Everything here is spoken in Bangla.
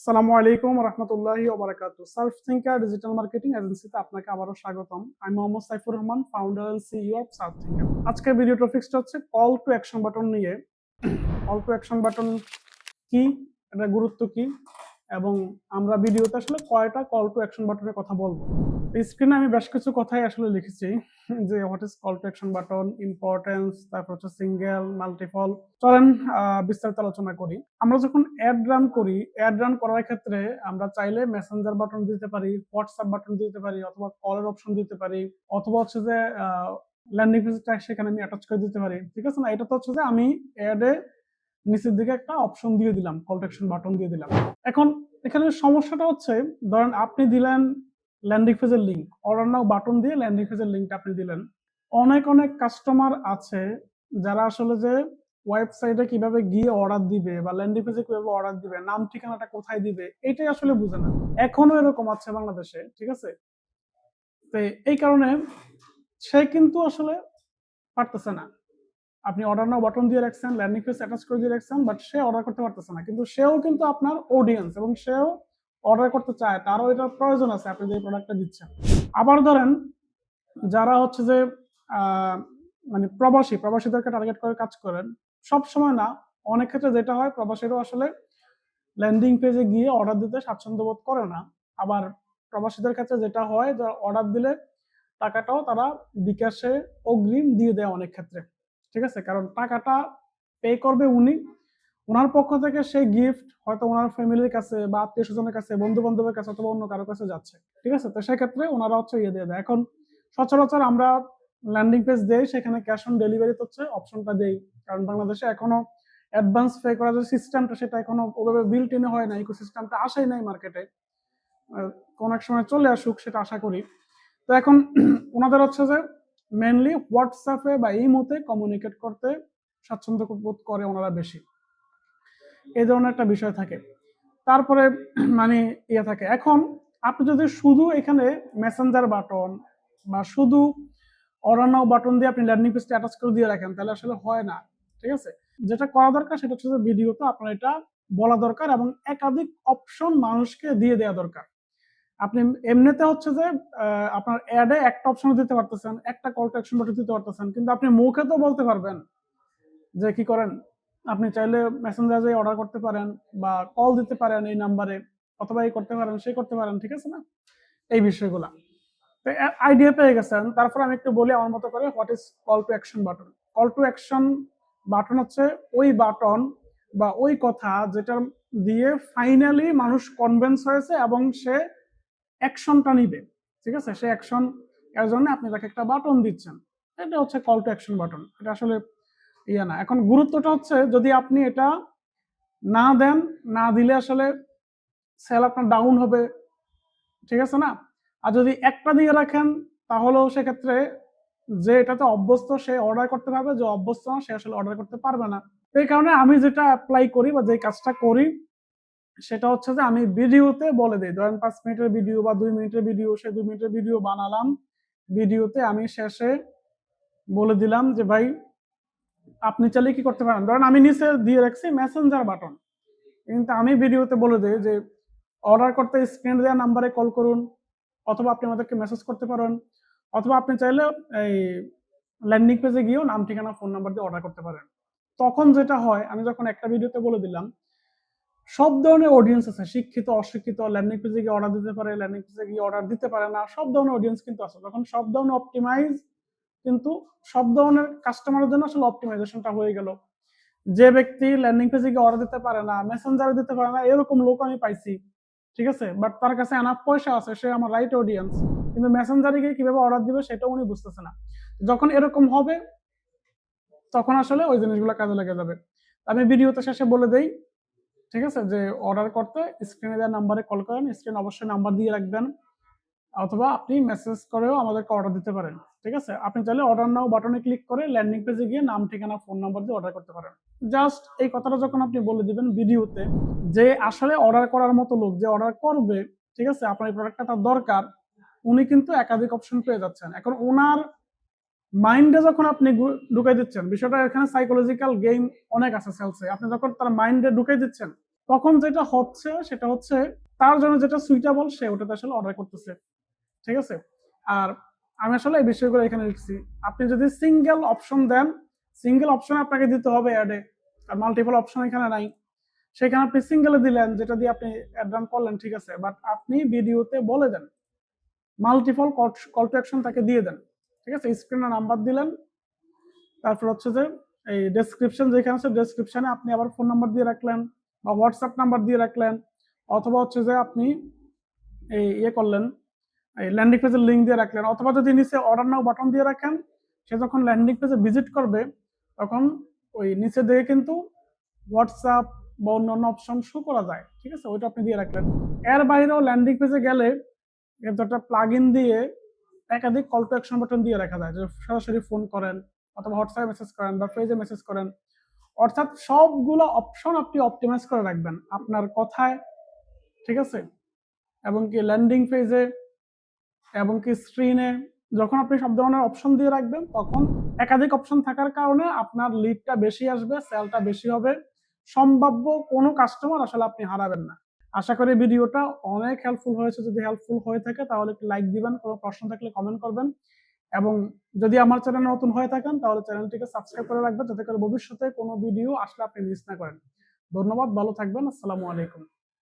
আসসালামু আলাইকুম রহমতুল্লাহি ওয়া বারাকাতুহু। সার্ফ থিঙ্কার ডিজিটাল মার্কেটিং এজেন্সিতে আপনাকে আবারও স্বাগতম। আমি Mohammad Saifur Rahman, founder and CEO of Surf Thinker. আজকের ভিডিও টপিকসটা হচ্ছে কল টু অ্যাকশন বাটন নিয়ে। কল টু অ্যাকশন বাটন কি, এটা গুরুত্ব কি, এবং আমরা ভিডিওতে আসলে কয়টা কল টু অ্যাকশন বাটনের কথা বলবো। স্ক্রিনে আমি বেশ কিছু কথাই আসলে লিখেছি যে what is call to action button, importance, তারপর হচ্ছে সিঙ্গেল, মাল্টিপল। চলেন বিস্তারিত আলোচনা করি। আমরা যখন অ্যাড রান করি, অ্যাড রান করার ক্ষেত্রে আমরা চাইলে মেসেঞ্জার বাটন দিতে পারি, হোয়াটসঅ্যাপ বাটন দিতে পারি, অথবা কলের অপশন দিতে পারি, অথবা হচ্ছে যে ল্যান্ডিং পেজটা সেখানে আমি অ্যাটাচ করে দিতে পারি। ঠিক আছে না? এটা তো হচ্ছে যে আমি অ্যাডে নিচের দিকে একটা অপশন দিয়ে দিলাম, কল টু অ্যাকশন বাটন দিয়ে দিলাম। এখন এখানে সমস্যাটা হচ্ছে, ধরেন আপনি দিলেন ল্যান্ডিং পেজের লিঙ্ক, অর্ডার নাও বাটন দিয়ে ল্যান্ডিং পেজের লিঙ্কটা আপনি দিলেন। অনেক অনেক কাস্টমার আছে যারা আসলে যে ওয়েবসাইটে কিভাবে গিয়ে অর্ডার দিবে বা ল্যান্ডিং পেজে কিভাবে অর্ডার দিবে, নাম ঠিকানাটা কোথায় দিবে, এটাই আসলে বুঝে না। এখনো এরকম আছে বাংলাদেশে। ঠিক আছে, তো এই কারণে সে কিন্তু আসলে পারতেছে না। আপনি অর্ডার নাও বাটন দিয়ে রাখছেন, ল্যান্ডিং পেজ অ্যাটাচ করে দিয়ে রাখছেন, বাট সে অর্ডার করতে পারতেছে না। কিন্তু সেও কিন্তু আপনার অডিয়েন্স এবং সেও অর্ডার করতে চায়, তারও এটার প্রয়োজন আছে আপনি যে প্রোডাক্টটা দিচ্ছেন। আবার ধরেন যারা হচ্ছে যে মানে প্রবাসীদেরকে টার্গেট করে কাজ করেন, সব সময় না, অনেক ক্ষেত্রে যেটা হয়, প্রবাসীরাও আসলে ল্যান্ডিং পেজে গিয়ে অর্ডার দিতে স্বাচ্ছন্দ্য বোধ করে না। আবার প্রবাসীদের ক্ষেত্রে যেটা হয়, যে অর্ডার দিলে টাকাটাও তারা বিকাশে অগ্রিম দিয়ে দেয় অনেক ক্ষেত্রে। ঠিক আছে, কারণ টাকাটা পে করবে উনি, ওনার পক্ষ থেকে সেই গিফট হয়তো ওনার ফ্যামিলির কাছে বা আত্মীয় স্বজনের কাছে, বন্ধু বান্ধবের কাছে, অথবা অন্য কারো কাছে যাচ্ছে। ঠিক আছে, তো সেক্ষেত্রে ওনারা হচ্ছে ইয়ে দিয়ে দেয়। এখন সচরাচর আমরা ল্যান্ডিং পেজ দেই, সেখানে ক্যাশ অন ডেলিভারি হচ্ছে অপশনটা দেই, কারণ বাংলাদেশে এখনো অ্যাডভান্স পে করার যে সিস্টেমটা, সেটা এখনো ওভাবে বিল্ট ইন হয় না, ইকোসিস্টেমটা আসেই নাই মার্কেটে। কোন এক সময় চলে আসুক সেটা আশা করি। তো এখন ওনাদের হচ্ছে যে মেনলি হোয়াটসঅ্যাপে বা ইমোতে কমিউনিকেট করতে স্বাচ্ছন্দ্য বোধ করে ওনারা বেশি, এই ধরনের একটা বিষয় থাকে। তারপরে মানে ইয়ে থাকে। এখন আপনি যদি শুধু এখানে মেসেঞ্জার বাটন বা শুধু অর্ডার নাও বাটন দিয়ে আপনি ল্যান্ডিং পেজটা অ্যাটাচ করে দিয়ে রাখেন, তাহলে আসলে হয় না। ঠিক আছে, যেটা করা দরকার সেটা হচ্ছে যে ভিডিওতে আপনার এটা বলা দরকার এবং একাধিক অপশন মানুষকে দিয়ে দেওয়া দরকার। আপনি এমনিতে হচ্ছে যে আপনার অ্যাডে একটা অপশন দিতে পারতেছেন, একটা কল টু অ্যাকশন বাটন দিতে পারতেছেন, কিন্তু আপনি মুখে তো বলতে পারবেন যে কি করেন, আপনি চাইলে মেসেঞ্জারে অর্ডার করতে পারেন বা কল দিতে পারেন এই নাম্বারে, অথবা এই করতে পারেন, সেই করতে পারেন। ঠিক আছে না, এই বিষয়গুলা তো আইডিয়া পেয়ে গেছেন। তারপর আমি একটু বলি আমার মতো করে, what is call to action button. Call to action button হচ্ছে ওই বাটন বা ওই কথা যেটা দিয়ে ফাইনালি মানুষ কনভিন্স হয়েছে এবং সে অ্যাকশনটা নিবে। ঠিক আছে, সে অ্যাকশন এর জন্য আপনি তাকে একটা বাটন দিচ্ছেন, এটা হচ্ছে কল টু অ্যাকশন বাটন। এটা আসলে ইয়া না। এখন গুরুত্বটা হচ্ছে, যদি আপনি এটা না দেন, না দিলে আসলে সেল আপনার ডাউন হবে। ঠিক আছে না? আর যদি একটা দিয়ে রাখেন, তাহলেও সেক্ষেত্রে যে এটাতে অভ্যস্ত সে অর্ডার করতে পারবে, যে অভ্যস্ত না সে আসলে অর্ডার করতে পারবে না। এই কারণে আমি যেটা অ্যাপ্লাই করি বা যে কাজটা করি, সেটা হচ্ছে যে আমি ভিডিওতে বলে দিই। ধরেন 5 মিনিটের ভিডিও বা 2 মিনিটের ভিডিও, সে 2 মিনিটের ভিডিও বানালাম, ভিডিওতে আমি শেষে বলে দিলাম যে ভাই আপনি চাইলে কি করতে পারেন। ধরেন আমি নিচে দিয়ে রাখছি মেসেঞ্জার বাটন, কিন্তু আমি ভিডিওতে বলে দিই যে অর্ডার করতে স্ক্রিনে দেওয়া নাম্বারে কল করুন, অথবা আপনি আমাদেরকে মেসেজ করতে পারেন, অথবা আপনি চাইলে এই ল্যান্ডিং পেজে গিয়েও নাম ঠিকানা ফোন নাম্বার দিয়ে অর্ডার করতে পারেন। তখন যেটা হয়, আমি যখন একটা ভিডিওতে বলে দিলাম, সব ধরনের অডিয়েন্স আছে, শিক্ষিত, অশিক্ষিত, ল্যান্ডিং পেজে গিয়ে অর্ডার দিতে পারে, ল্যান্ডিং পেজে গিয়ে অর্ডার দিতে পারে না, সব ধরনের অডিয়েন্স কিন্তু আছে। তখন সব ধরনের অপটিমাইজ, কিন্তু সব ধরনের কাস্টমারের জন্য আসলে অপটিমাইজেশনটা হয়ে গেল। যে ব্যক্তি ল্যান্ডিং পেজে গিয়ে অর্ডার দিতে পারে না, মেসেঞ্জারে দিতে পারে না, এরকম লোক আমি পাইছি। ঠিক আছে, বাট তার কাছে এনাফ পয়সা আছে, সে আমার রাইট অডিয়েন্স, কিন্তু মেসেঞ্জারে গিয়ে কিভাবে অর্ডার দিবে সেটাও উনি বুঝতেছে না। যখন এরকম হবে, তখন আসলে ওই জিনিসগুলো কাজে লেগে যাবে। আমি ভিডিওতে শেষে বলে দেই, ঠিক আছে, যে অর্ডার করতে স্ক্রিনে দেওয়া নাম্বারে কল করেন, স্ক্রিনে অবশ্যই নাম্বার দিয়ে রাখবেন, অথবা আপনি মেসেজ করেও আমাদেরকে অর্ডার দিতে পারেন। ঠিক আছে, আপনি চাইলে অর্ডার নাও বাটনে ক্লিক করে ল্যান্ডিং পেজে গিয়ে নাম ঠিকানা ফোন নাম্বার দিয়ে অর্ডার করতে পারেন। জাস্ট এই কথাটা যখন আপনি বলে দিবেন ভিডিওতে, যে আসলে অর্ডার করার মতো লোক যে অর্ডার করবে, ঠিক আছে, আপনার এই প্রোডাক্টটা তার দরকার, উনি কিন্তু একাধিক অপশন পেয়ে যাচ্ছেন। এখন ওনার মাইন্ডে যখন আপনি ঢুকাই দিচ্ছেন, বিষয়টা এখানে সাইকোলজিক্যাল গেম অনেক আছে সেলসে। আপনি যখন তার মাইন্ডে ঢুকাই দিচ্ছেন, তখন যেটা হচ্ছে সেটা হচ্ছে তার জন্য যেটা সুইটেবল সে ওটাতে আসলে অর্ডার করতেছে, ঠিক আছে। আর আমি আসলে এই বিষয়গুলো এখানে লিখছি। আপনি যদি সিঙ্গেল অপশন দেন, সিঙ্গেল অপশন আপনাকে দিতে হবে অ্যাডে, আর মাল্টিপল অপশন এখানে নাই। সেখানে আপনি সিঙ্গেলে দিলেন, যেটা দিয়ে আপনি অ্যাড রান করলেন, ঠিক আছে, বাট আপনি ভিডিওতে বলে দেন মাল্টিপল কল টু অ্যাকশন তাকে দিয়ে দেন, ঠিক আছে। স্ক্রিনে নাম্বার দিলেন, তারপর হচ্ছে যে এই ডেসক্রিপশন যেখানে আছে ডেসক্রিপশনে আপনি আবার ফোন নাম্বার দিয়ে রাখলেন বা হোয়াটসঅ্যাপ নাম্বার দিয়ে রাখলেন, অথবা হচ্ছে যে আপনি এই ইয়ে করলেন, এই ল্যান্ডিং পেজের লিঙ্ক দিয়ে রাখলেন, অথবা যদি নিচে অর্ডার নাও বাটন দিয়ে রাখেন, সে যখন ল্যান্ডিং পেজে ভিজিট করবে তখন ওই নিচে দিয়ে কিন্তু হোয়াটসঅ্যাপ বা অন্যান্য অপশন শো করা যায়, ঠিক আছে, ওইটা আপনি দিয়ে রাখলেন। এর বাইরেও ল্যান্ডিং পেজে গেলে কিন্তু একটা প্লাগ ইন দিয়ে একাধিক কল টু অ্যাকশন বাটন দিয়ে রাখা যায়, যে সরাসরি ফোন করেন অথবা হোয়াটসঅ্যাপে মেসেজ করেন বা পেজে মেসেজ করেন। অর্থাৎ সবগুলো অপশন আপনি অপটিমাইজ করে রাখবেন আপনার কথায়, ঠিক আছে, এবং কি ল্যান্ডিং পেজে এবং কি স্ক্রিনে। যখন আপনি সব ধরনের অপশন দিয়ে রাখবেন তখন একাধিক অপশন থাকার কারণে আপনার লিডটা বেশি আসবে, সেলটা বেশি হবে, সম্ভাব্য কোনো কাস্টমার আসলে আপনি হারাবেন না। আশা করি ভিডিওটা অনেক হেল্পফুল হয়েছে। যদি হেল্পফুল হয়ে থাকে তাহলে একটু লাইক দিবেন, কোনো প্রশ্ন থাকলে কমেন্ট করবেন, এবং যদি আমার চ্যানেল নতুন হয়ে থাকেন তাহলে চ্যানেলটিকে সাবস্ক্রাইব করে রাখবেন, যাতে করে ভবিষ্যতে কোনো ভিডিও আসলে আপনি মিস না করেন। ধন্যবাদ, ভালো থাকবেন, আসসালামু আলাইকুম।